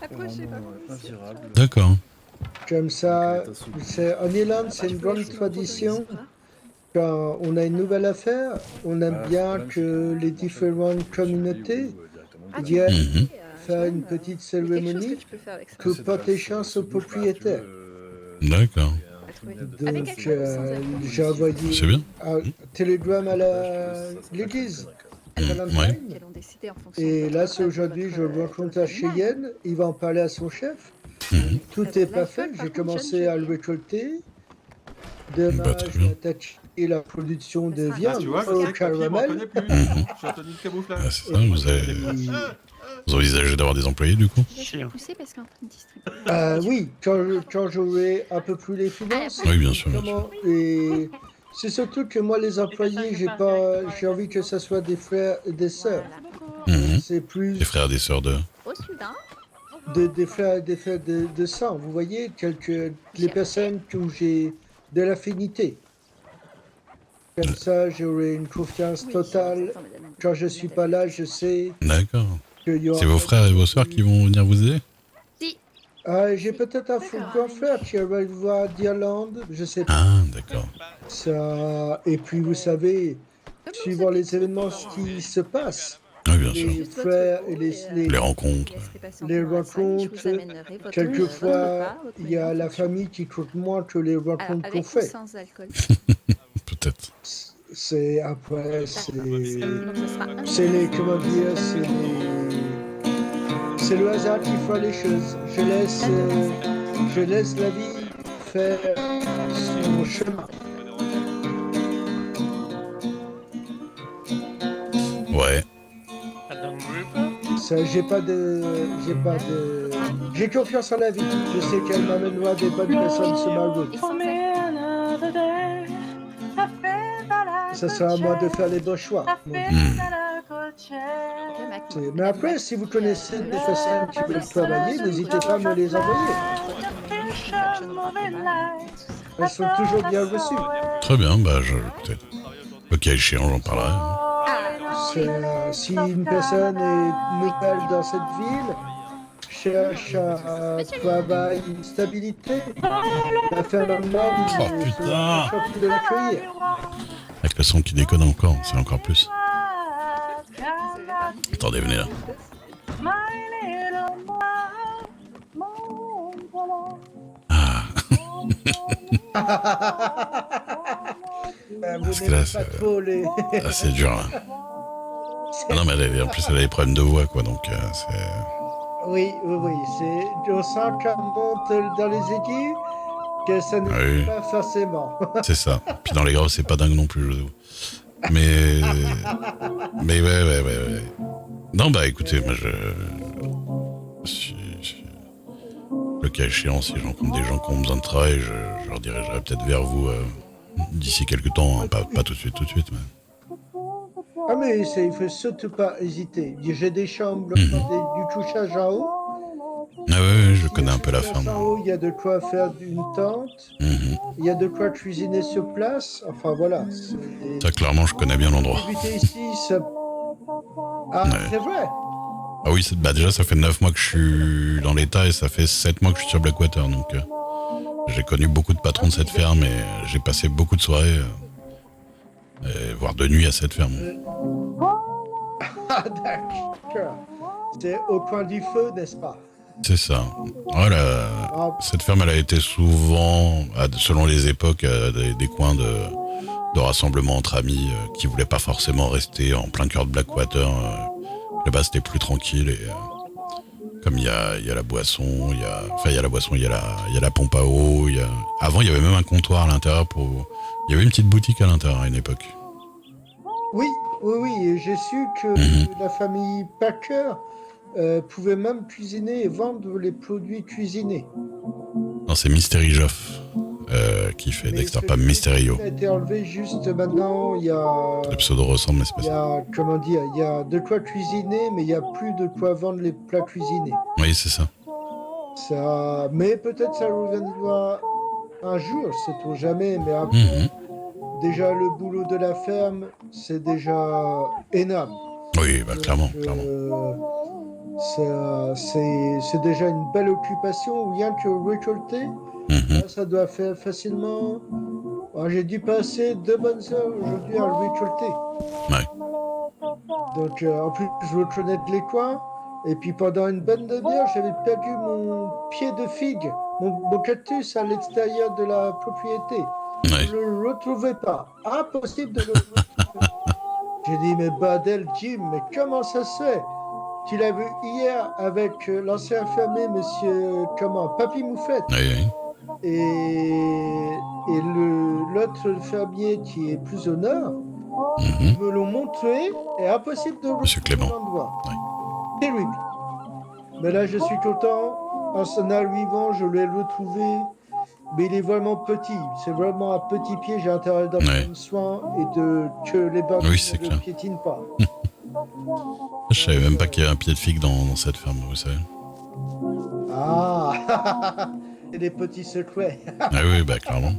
tout. Invirable. D'accord. Comme ça, en Irlande, c'est une grande tradition. Quand on a une nouvelle affaire, on aime bien que les différentes communautés viennent faire une petite cérémonie pour porter chance au propriétaire. D'accord. Donc, j'ai envoyé C'est bien. un télégramme à l'église Ouais. Valentine. Et là, c'est aujourd'hui, je le rencontre à Cheyenne. Il va en parler à son chef. Mhm. Tout est parfait. J'ai commencé à le récolter. Demain, Bah, très je vais bien. attaquer la production de Ah, viande tu vois, je au sais que papy, il m'en caramel. connaît plus. Mhm. Je suis en tenue de camouflage. Ah, c'est ça, vous envisagez d'avoir des employés du coup? Oui, quand j'aurai un peu plus les finances. Oui, bien sûr, bien sûr. Et c'est surtout que moi, les employés, j'ai envie que ce soit des frères et des sœurs. Mhm. C'est plus Des frères et des sœurs de... des frères de sang. Vous voyez, les personnes où j'ai de l'affinité. Comme ça, j'aurai une confiance totale. Quand je suis pas là, je sais D'accord. qu'il y aura... C'est vos frères et vos sœurs qui vont venir vous aider? J'ai peut-être un grand frère qui va voir d'Irlande, je sais pas. Ah, d'accord. Ça... Et puis, vous savez, suivant les événements qui se passent, Oui, bien sûr. les frères et Les rencontres. les rencontres, quelquefois, il y a la famille qui compte moins que les rencontres qu'on fait. Peut-être. C'est après, c'est les, comment dire, c'est le hasard qui fait les choses. Je laisse la vie faire son chemin. Ouais. Ça, j'ai confiance en la vie. Je sais qu'elle m'amènera des bonnes personnes sur ma route. Ça sera à moi de faire les bons choix. Mais après, si vous connaissez des personnes qui veulent travailler, n'hésitez pas à me les envoyer. Elles sont toujours bien reçues. Très bien, bah écoutez, le cas échéant, j'en parlerai. Si une personne est nouvelle dans cette ville, cherche un travail, une stabilité, la faire un homme, Oh putain! de l'accueillir. Avec le son qui déconne encore, c'est encore plus. Attendez, venez là. Ah. Parce que là, c'est dur. Hein. Ah non, mais en plus, elle a des problèmes de voix, quoi, donc c'est... Oui. On sent qu'elle monte dans les aigus, que ça ne oui. pas forcément. C'est ça. Puis dans les graves, c'est pas dingue non plus, je vous. Mais ouais. Non, bah écoutez, moi le cas échéant, si je rencontre des gens qui ont besoin de travail, je leur dirigerai peut-être vers vous d'ici quelques temps, hein, pas tout de suite, mais... Ah mais il faut surtout pas hésiter. J'ai des chambres, du couchage en haut. Ah ouais, je connais un peu la ferme. En haut, il y a de quoi faire une tente. Il y a de quoi cuisiner sur place. Enfin voilà. Ça, clairement, je connais bien l'endroit. Ici, ça... Ah, ouais. C'est vrai. Ah oui, bah déjà, ça fait 9 mois que je suis dans l'état et ça fait 7 mois que je suis sur Blackwater. Donc, j'ai connu beaucoup de patrons de cette ferme et j'ai passé beaucoup de soirées, voire de nuit à cette ferme. Ah, d'accord. C'est au coin du feu, n'est-ce pas? C'est ça. Voilà. Cette ferme, elle a été souvent, selon les époques, des coins de rassemblement entre amis qui voulaient pas forcément rester en plein cœur de Blackwater. Là-bas, c'était plus tranquille et comme il y a la boisson, il y a la pompe à eau. Avant, il y avait même un comptoir à l'intérieur il y avait une petite boutique à l'intérieur à une époque. Oui. J'ai su que la famille Packer pouvait même cuisiner et vendre les produits cuisinés. Non, c'est Mystery Joff qui fait Dexter, pas Mysterio. Ça a été enlevé juste maintenant, il y a... Le pseudo ressemble, mais c'est pas ça. Il y a de quoi cuisiner, mais il n'y a plus de quoi vendre les plats cuisinés. Oui, c'est ça. Mais peut-être ça reviendra un jour, sait-on jamais, mais après, déjà le boulot de la ferme, c'est déjà énorme. Oui, bah clairement. C'est déjà une belle occupation, rien que récolter. Mhm. Ça doit faire facilement. J'ai dû passer 2 bonnes heures aujourd'hui à le récolter. Ouais. Donc, en plus, je veux connaître les coins. Et puis, pendant une bonne demi-heure, j'avais perdu mon pied de figue, mon cactus à l'extérieur de la propriété. Je Ouais. ne le retrouvais pas. Impossible de le retrouver. J'ai dit, mais bordel, Jim, mais comment ça se fait? Tu l'as vu hier avec l'ancien fermier, monsieur, comment, Papy Moufette. Ouais. Et l'autre fermier qui est plus au nord, Mhm. ils me l'ont montré, et impossible de Monsieur retrouver Clément. l'endroit. Ouais. Terrible. Mais là, je suis content. En s'en arrivant, je l'ai retrouvé. Mais il est vraiment petit. C'est vraiment un petit pied. J'ai intérêt d'en Ouais. prendre soin et que les Oui, barbus c'est ne le clair. piétinent pas. Je savais même pas qu'il y avait un pied de figue dans cette ferme, vous savez. Ah Et des petits secrets. Ah oui, bah clairement.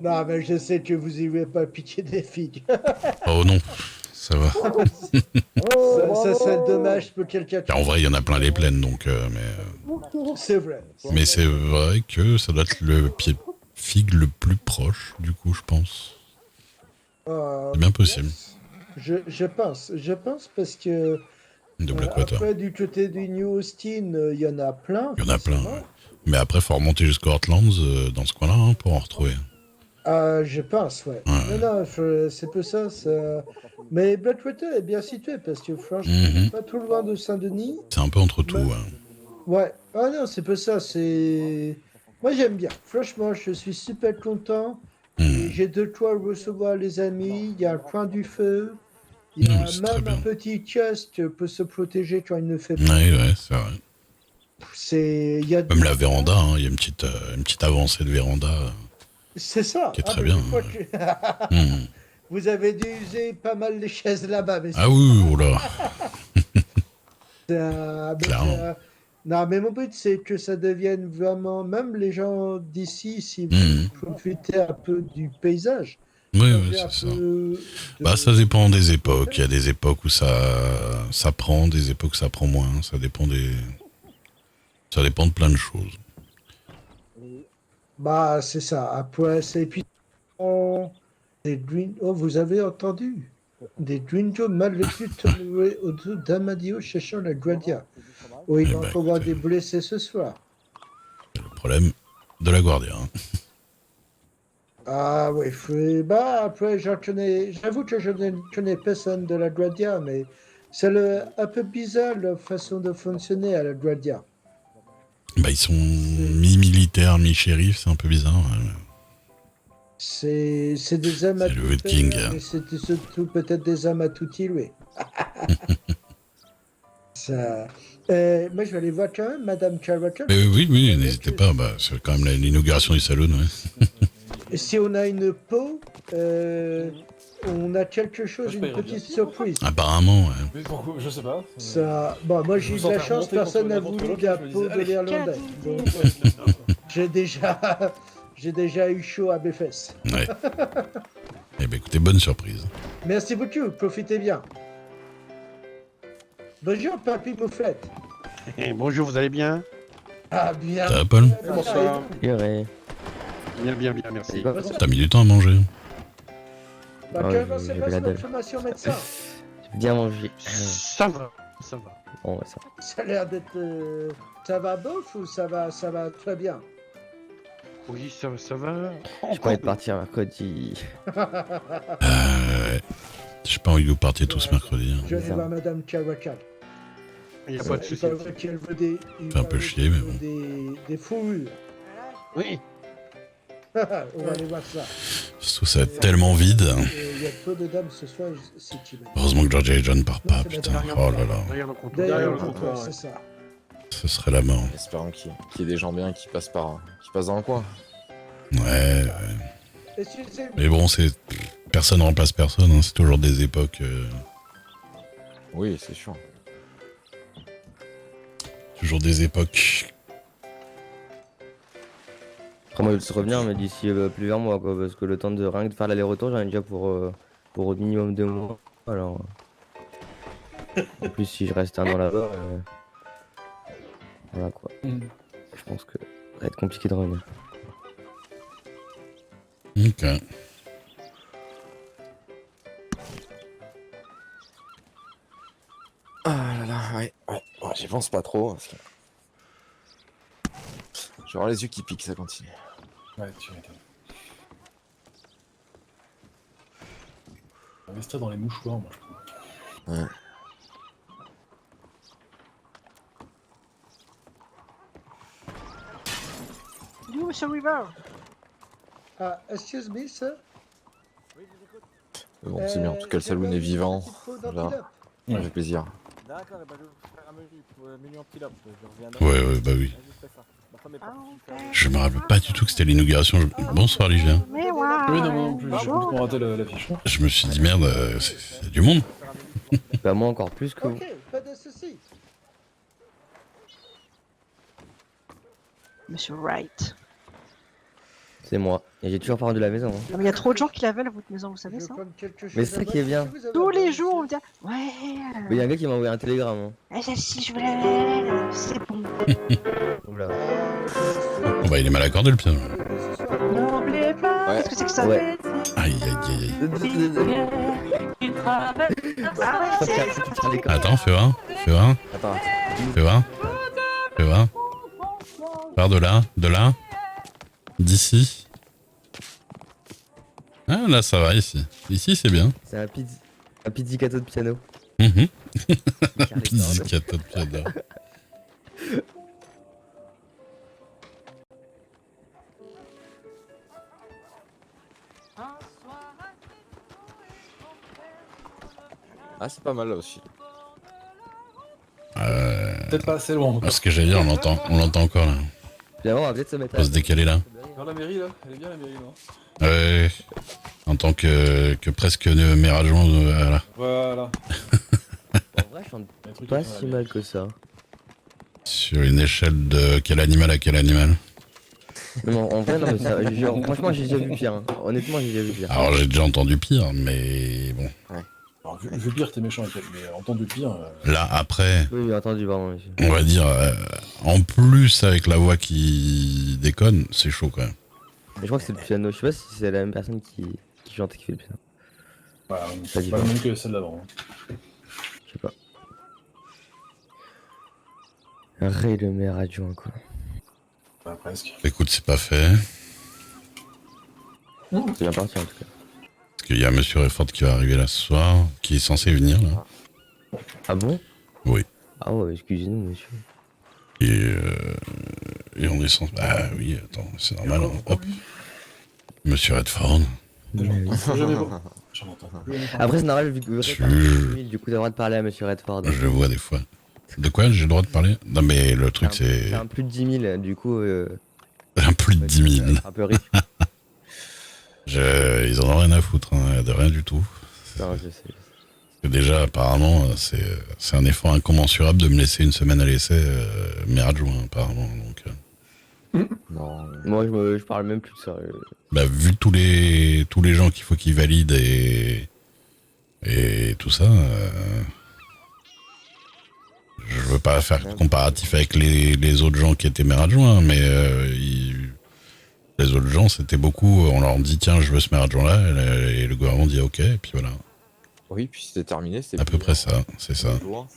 Non, mais je sais que vous n'irez pas piquer des figues. Oh non, ça va. Ça serait dommage pour quelqu'un En qui... vrai, il y en a plein les plaines, donc. C'est vrai. Mais c'est vrai que ça doit être le pied de figue le plus proche, du coup, je pense. C'est bien possible. Je pense parce que De Blackwater. après, du côté du New Austin, il y en a plein. Il y en a plein, forcément. ouais. Mais après, faut remonter jusqu'au Heartlands, dans ce coin-là, hein, pour en retrouver. Je pense, ouais. Ouais. Non, c'est peu ça. Mais Blackwater est bien situé parce que franchement, Mhm. pas trop loin de Saint-Denis. C'est un peu entre tout, Mais- ouais. Ouais. Ah non, c'est peu ça. Moi, j'aime bien. Franchement, je suis super content. Et Mhm. j'ai de quoi recevoir les amis. Il y a un coin du feu. Il y Non, mais a c'est très même un bien. petit kiosque pour se protéger quand il ne fait pas. Ouais, c'est vrai. Il y a Même la véranda, hein, il y a une petite avancée de véranda C'est ça. qui est très Mais bien. je crois que Mhm. vous avez dû user pas mal les chaises là-bas, messieurs. Ah oui, oh là, Mais clairement. non, mais mon but, c'est que ça devienne vraiment, même les gens d'ici, si vous Mhm. profitez un peu du paysage, Oui, oui, changer un c'est ça. peu Bah, ça dépend des époques. Il y a des époques où ça prend, des époques où ça prend moins. Ça dépend de plein de choses. Bah, c'est ça. Après, c'est puis des green... Oh, vous avez entendu? Des gringos mal vêtus tomberaient autour d'Amadio cherchant la Guardia. Oh, il Eh va bah, encore avoir écoutez, des blessés ce soir. c'est le problème de la Guardia. Hein. Ah oui, bah après, j'avoue que je ne connais personne de la Guardia, mais un peu bizarre leur façon de fonctionner à la Guardia. Bah, ils sont C'est mi-militaires, mi-shérifs, c'est un peu bizarre. Ouais. c'est des hommes à C'est le tout Wood King. faire, mais c'est surtout peut-être des hommes à tout tuer. Ça... Moi, je vais aller voir quand même Madame Carvacol. Mais oui, Je oui, savais n'hésitez que pas. Bah, c'est quand même l'inauguration du salon. Ouais. si on a une peau, on a quelque chose, une petite surprise. Apparemment, ouais. Mais pourquoi? Je sais pas. Bon, moi Je j'ai me eu de la sentais chance, remonter personne contre n'a n'importe voulu l'autre, de la je me disais, peau de allez, l'Irlandais. Donc j'ai déjà, j'ai déjà eu chaud à mes fesses. Ouais. Eh ben, écoutez, bonne surprise. Merci beaucoup, profitez bien. Bonjour, Papy Moufette. Bonjour, vous allez bien? Ah bien. Ça va, Paul? Bonsoir. Bien, merci. T'as mis du temps à manger? Bah, Ah, comment se j'avais passe la dalle. votre formation médecin? J'ai bien mangé. Ça va. Bon, ouais, ça. Ça a l'air d'être... Ça va bof ou ça va très bien? Oui, ça va. Je croyais partir mercredi. Ouais. J'ai pas envie que vous partiez tous mercredi. Hein. Je vais Bizarre. voir Madame Carvacol. Il n'y a pas de Il souci. paraît qu'elle veut des... il Fait un peu paraît chier, qu'elle mais veut bon. des fourrures. Oui, On va aller voir ça. Surtout, ça va être tellement vide. Hein. Il y a peu de dames ce soir, si tu veux. Heureusement que Georgia et John partent pas, c'est putain. derrière Oh là là. derrière le comptoir. Derrière Derrière le le comptoir, comptoir, c'est ça. Ce serait la mort. Espérons qu'il y ait des gens bien qui passent dans le coin. Ouais. Est-ce que c'est- Mais bon, personne remplace personne. Hein. C'est toujours des époques. Oui, c'est sûr. Toujours des époques. Après, moi, je vais revenir, mais d'ici plusieurs mois, quoi. Parce que le temps de rien que de faire l'aller-retour, j'en ai déjà pour au minimum 2 mois. Alors. En plus, si je reste 1 an là-bas, voilà quoi. Je pense que ça va être compliqué de revenir. Ok. Ah là là, ouais. J'y pense pas trop. Parce que... je vais avoir les yeux qui piquent, ça continue. Ouais, tu m'étonnes. Investir dans les mouchoirs, moi, je trouve. Ouais. Dis-nous, monsieur Weaver. Excuse me, sir. Mais bon, c'est bien. En tout cas, le saloon est vivant. Là, ça fait plaisir. D'accord, bah, je vais vous faire un menu en petit lap. Je reviendrai. Ouais, bah oui. Je ferai ça. Ma femme est partie Ah, ok. Je me rappelle pas du tout que c'était l'inauguration. Bonsoir, Livien. Mais ouais. Oui, non, non, plus, j'ai Bonjour. complètement raté l'affiche. Je me suis dit, merde, il y a du monde. Bah moi encore plus que vous. Ok, pas de soucis. Monsieur Wright. C'est moi. Et j'ai toujours pas rendu la maison. Hein. Non, mais il y a trop de gens qui la veulent, votre maison, vous savez Je ça? veux prendre quelque chose Mais c'est ça à qui est bien. boire. Si vous avez Tous un les bon jours, on me monsieur. dit ouais. Mais y a un gars qui m'a envoyé un télégramme. Hein. Celle-ci, je veux la. C'est bon. Oula. Bon, bah, il est mal accordé le pied. N'oubliez pas. Ouais. Qu'est-ce que c'est que ça? Ouais. Aïe, aïe, aïe, aïe. Ah ouais, c'est. Attends, fais voir. Fais voir. Attends. Fais voir. Fais voir. Par de là. D'ici. Ah, là, ça va, ici. Ici, c'est bien. C'est un pizzicato de piano. Mhm. Carré Pizzicato de piano. Ah, c'est pas mal là aussi. Peut-être pas assez loin. Ce que j'allais dire, on l'entend encore là. Finalement, on va peut-être se mettre On va se décaler là. Vers la mairie, là. Elle est bien, la mairie, non? Ouais. En tant que presque maire adjoint, voilà. Voilà. En vrai, je chante Il y a un truc pas qui si mal que ça. Sur une échelle de quel animal à quel animal. Non, en vrai, non, mais ça, genre, franchement, j'ai déjà vu pire. Hein. Honnêtement, j'ai déjà vu pire. Alors j'ai déjà entendu pire, mais bon. Alors, vu pire, t'es méchant avec elle, mais entendu pire. Là après, Oui, j'ai entendu, pardon, monsieur. on va dire, en plus avec la voix qui déconne, c'est chaud quand même. Mais je crois que c'est le piano. Je sais pas si c'est la même personne qui chante et qui fait le piano. Voilà, Ça c'est dit pas pas. le même que celle d'avant. Hein. Je sais pas. Ray le maire adjoint, quoi. Bah, presque. Écoute, c'est pas fait. C'est bien parti en tout cas. Parce qu'il y a Monsieur Rayford qui va arriver là ce soir, qui est censé venir là. Ah bon? Oui. Ah ouais, excusez-nous, monsieur. Et on est censé... Ah oui, attends, c'est normal. Hein. Hop. Monsieur Redford. Jamais bon. J'en entends plus. Après, c'est normal, vu que vous êtes du coup, t'as le droit de parler à monsieur Redford. Je le vois des fois. De quoi j'ai le droit de parler? Non mais le truc c'est... C'est un plus de 10 000, du coup... Un plus de 10 000. Un peu riche. Ils en ont rien à foutre, hein, de rien du tout. Non, je sais. Parce que déjà, apparemment, c'est un effort incommensurable de me laisser une semaine à l'essai, maire adjoint, apparemment. Donc, Non. Moi, je parle même plus de ça. bah, vu tous les gens qu'il faut qu'ils valident et tout ça, je veux pas faire de comparatif avec les autres gens qui étaient maire adjoint, mais les autres gens, c'était beaucoup, on leur dit tiens, je veux ce maire adjoint là, et le gouvernement dit ok, et puis voilà. Oui, puis c'était terminé. C'était À peu près ça, c'est ça. Loin.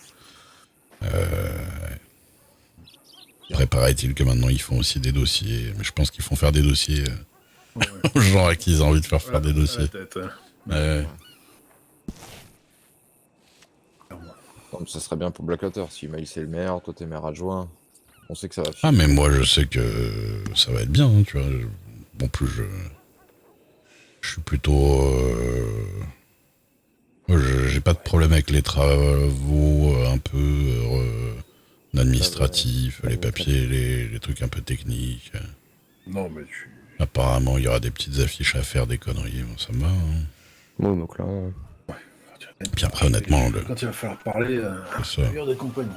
Après, paraît-il que maintenant ils font aussi des dossiers, mais je pense qu'ils font faire des dossiers aux gens à qui ils ont envie de faire des dossiers. Ouais. Non, mais ça serait bien pour Blackwater. Si Maïl c'est le maire, toi t'es maire adjoint, on sait que ça va Ah, mais moi je sais que ça va être bien, hein, tu vois. Bon, plus je suis plutôt. Moi, j'ai pas de problème avec les travaux un peu administratifs, les papiers, les trucs un peu techniques. Non, mais tu. Apparemment, il y aura des petites affiches à faire, des conneries, bon, ça me va. Hein. Moi, donc là... Et puis après, honnêtement, Quand il va falloir parler, c'est ça. meilleur des compagnies.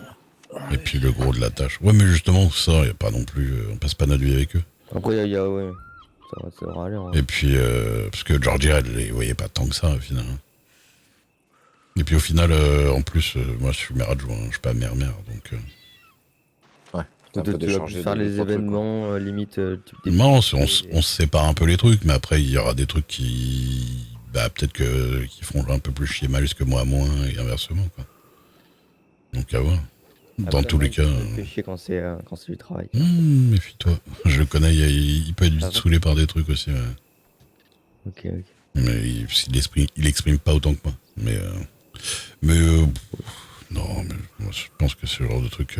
Et puis le gros de la tâche. Ouais, mais justement, ça, y a pas non plus. On passe pas notre vie avec eux. Après, il y a ouais. Ça va aller. Hein. Et puis, parce que Georgia, elle les voyait pas tant que ça, au final. Et puis au final, en plus, moi je suis maire adjoint, je suis pas maire, donc... Un peu Tu vas déchargé plus faire de les deux, trois trucs, quoi. événements, limite. Non, on se sépare un peu les trucs, mais après il y aura des trucs qui... Bah peut-être qui feront un peu plus chier Malus que moi moins, et inversement, quoi. Donc à voir. Dans tous les cas... Ça fait chier quand c'est du travail. méfie-toi. Je le connais, il peut être vite Ah bon saoulé par des trucs aussi, ouais. Ok. Mais il exprime pas autant que moi. Mais non, mais moi, je pense que c'est le genre de truc...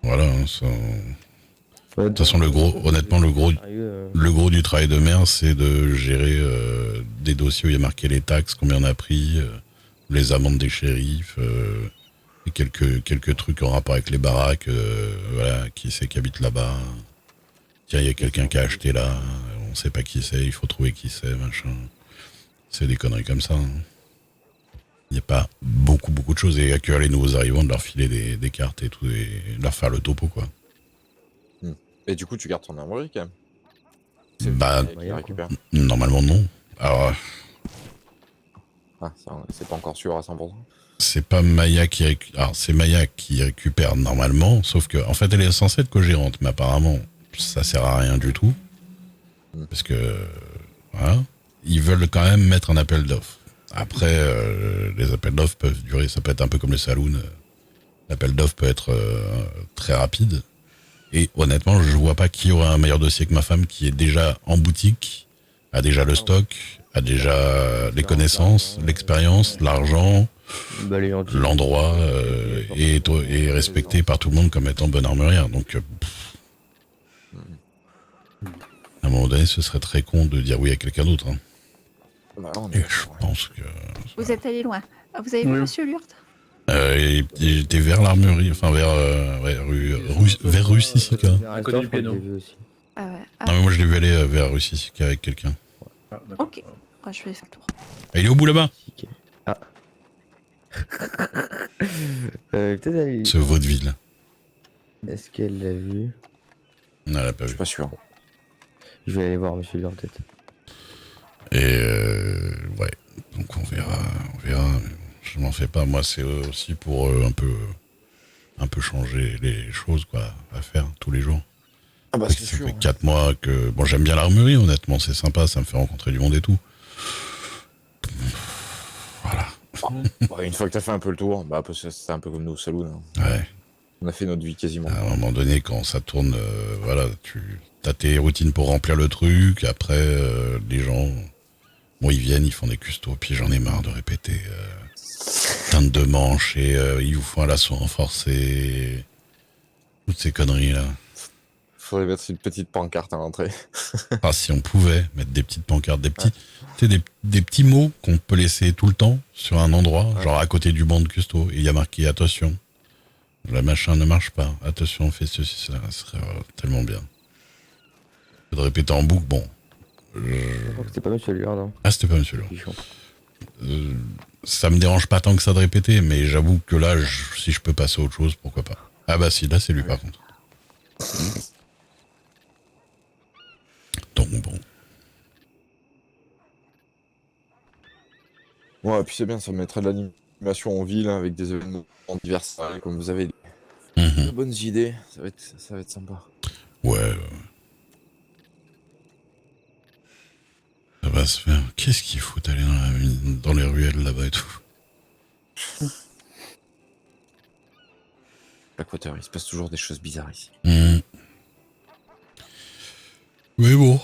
Voilà, hein, ça... De toute façon, honnêtement, le gros du travail de maire, c'est de gérer des dossiers où il y a marqué les taxes, combien on a pris, les amendes des shérifs, et quelques trucs en rapport avec les baraques, voilà, qui c'est qui habite là-bas. Tiens, il y a quelqu'un qui a acheté là, on sait pas qui c'est, il faut trouver qui c'est, machin. C'est des conneries comme ça. Hein. Il n'y a pas beaucoup de choses, et accueillir les nouveaux arrivants, de leur filer des cartes et tout, et de leur faire le topo, quoi. Et du coup, tu gardes ton armurerie quand même. Bah, Qui la récupère. normalement non. Alors, Ah, c'est pas encore sûr à 100%. c'est pas Maya qui récupère. Alors, c'est Maya qui récupère normalement, sauf que, en fait, elle est censée être co-gérante, mais apparemment, ça sert à rien du tout. Parce que, voilà, ils veulent quand même mettre un appel d'offres. Après, les appels d'offres peuvent durer, ça peut être un peu comme les saloons. L'appel d'offres peut être très rapide. Et honnêtement, je vois pas qui aurait un meilleur dossier que ma femme, qui est déjà en boutique, a déjà le stock, a déjà les connaissances, l'expérience, l'argent, l'endroit, et est respecté par tout le monde comme étant bonne armurière. Donc, à un moment donné, ce serait très con de dire oui à quelqu'un d'autre. Hein. Bah, on Et est... je pense que... Vous êtes allé loin. Ah, vous avez vu Monsieur Lurt? il était vers l'armurerie, enfin vers rue Sissika. À côté du piano. Ah ouais. Non, mais moi je l'ai vu aller vers rue Sissika avec quelqu'un. Ok. Ouais, je vais faire le tour. Ah, il est au bout là-bas. Ah. Peut-être elle... Ce vaudeville. Est-ce qu'elle l'a vu? Non, elle a pas Je vu. suis pas sûr. Je vais aller voir Monsieur Lurt peut-être. Et ouais, donc on verra. Je m'en fais pas. Moi, c'est aussi pour un peu changer les choses, quoi, à faire tous les jours. Ah bah Parce que c'est ça sûr. fait 4 mois que... Bon, j'aime bien l'armurerie, honnêtement, c'est sympa, ça me fait rencontrer du monde et tout. Voilà. Bah, une fois que t'as fait un peu le tour, bah c'est un peu comme nous au saloon. Hein. Ouais. On a fait notre vie quasiment. À un moment donné, quand ça tourne, voilà, t'as tes routines pour remplir le truc, après, les gens... Bon, ils viennent, ils font des custos, puis j'en ai marre de répéter teinte de manche, et ils vous font un lasso renforcé, toutes ces conneries-là. Faudrait mettre une petite pancarte à l'entrée. Ah, si on pouvait mettre des petites pancartes, tu sais, des petits mots qu'on peut laisser tout le temps sur un endroit, genre à côté du banc de custo, et il y a marqué attention, la machin ne marche pas, attention, fais ceci, cela, ça serait tellement bien. De répéter en boucle, bon. Je crois que c'était pas Monsieur Lurt, non? Ah, c'était pas Monsieur Lurt. Ça me dérange pas tant que ça de répéter, mais j'avoue que là, si je peux passer à autre chose, pourquoi pas. Ah bah si, là c'est lui par contre. Donc bon. Ouais, et puis c'est bien, ça mettrait de l'animation en ville hein, avec des événements divers, comme vous avez Mhm. de bonnes idées, ça va être sympa. Ouais. Ça va se faire. Qu'est-ce qu'il faut aller dans les ruelles là-bas et tout? Blackwater, il se passe toujours des choses bizarres ici. Mhm. Mais bon.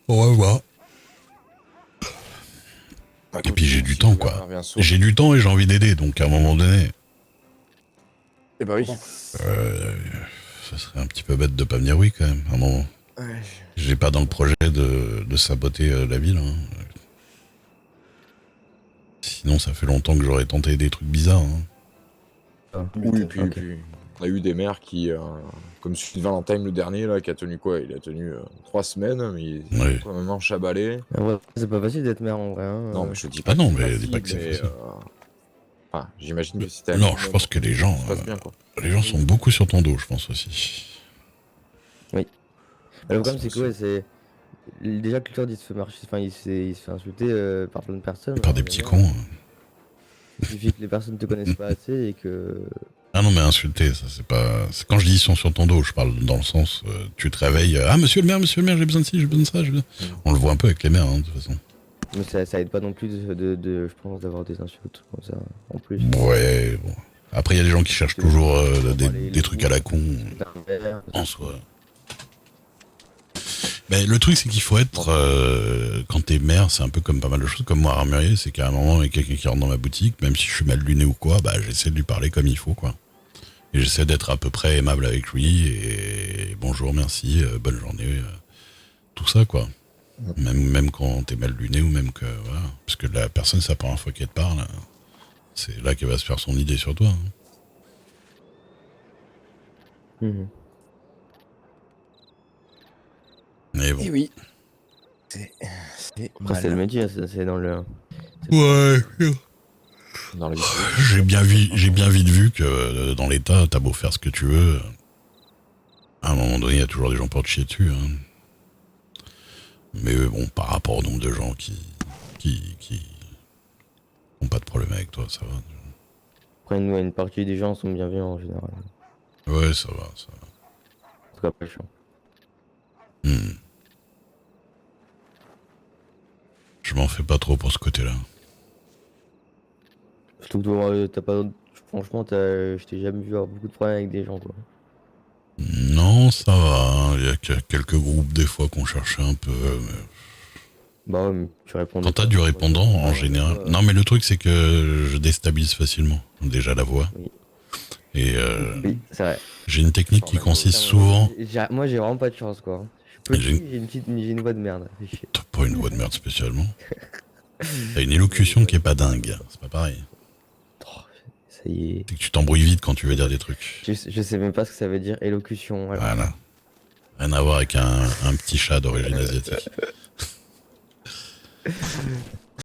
On va voir. Et puis j'ai du temps, quoi. J'ai du temps et j'ai envie d'aider, donc à un moment donné, Eh bah oui. ça serait un petit peu bête de pas me dire oui quand même, à un moment. Ouais. J'ai pas dans le projet de saboter la ville. Hein. Sinon, ça fait longtemps que j'aurais tenté des trucs bizarres. Hein. Oui, puis on a eu des maires qui, comme celui de Valentine le dernier, là, qui a tenu quoi? Il a tenu 3 semaines, mais il est quand même en chabalé. Ouais, c'est pas facile d'être maire en vrai. Hein. Non, mais je dis pas Ah non, que c'est mais facile, dis pas que c'est mais, facile. enfin, j'imagine que si t'as... Non, je pense que les gens, ça se passe bien, quoi. les gens sont beaucoup sur ton dos, je pense aussi. Oui. Le problème, c'est que ouais, c'est. Déjà que Claude il se fait marcher, enfin il se fait insulter par plein de personnes. Par des petits cons. Il suffit que les personnes te connaissent pas assez et que. Ah non, mais insulter, ça c'est pas. Quand je dis ils sont sur ton dos, je parle dans le sens, tu te réveilles, ah monsieur le maire, j'ai besoin de ci, j'ai besoin de ça. On le voit un peu avec les maires, hein, de toute façon. Mais ça aide pas non plus je pense, d'avoir des insultes comme ça, en plus. Ouais, bon. Après, il y a des gens qui cherchent toujours des trucs à la con, en soi. Mais le truc, c'est qu'il faut être, quand t'es maire, c'est un peu comme pas mal de choses, comme moi, armurier, c'est qu'à un moment, il y a quelqu'un qui rentre dans ma boutique, même si je suis mal luné ou quoi, bah j'essaie de lui parler comme il faut, quoi. Et j'essaie d'être à peu près aimable avec lui, et bonjour, merci, bonne journée, tout ça, quoi. Même quand t'es mal luné, ou même que, voilà, parce que la personne, c'est la première fois qu'elle te parle, c'est là qu'elle va se faire son idée sur toi. Hein. Mhm. Mais bon. Et oui. Après, c'est le métier, c'est dans le. Ouais. Dans la vie. J'ai bien vite vu que dans l'état, t'as beau faire ce que tu veux, à un moment donné, il y a toujours des gens pour te chier dessus. Hein. Mais bon, par rapport au nombre de gens qui ont pas de problème avec toi, ça va. Après, nous, une partie des gens sont bienveillants en général. Ouais, ça va, ça va. En tout cas, pas chiant. Je m'en fais pas trop pour ce côté-là. Surtout que toi, t'as pas. Franchement, je t'ai jamais vu avoir beaucoup de problèmes avec des gens, quoi. Non, ça va. Il y a quelques groupes des fois qu'on cherchait un peu. Mais... Bah ouais, mais tu réponds. Quand t'as du répondant, en général. Non, mais le truc, c'est que je déstabilise facilement. Déjà la voix. Oui. Et Oui, c'est vrai. j'ai une technique qui consiste souvent. Moi, j'ai vraiment pas de chance, quoi. Je suis petit, j'ai une voix de merde. T'as pas une voix de merde spécialement. T'as une élocution qui est pas dingue. C'est pas pareil. Ça y est. C'est que tu t'embrouilles vite quand tu veux dire des trucs. Je sais même pas ce que ça veut dire, élocution. Voilà. Rien à voir avec un petit chat d'origine asiatique.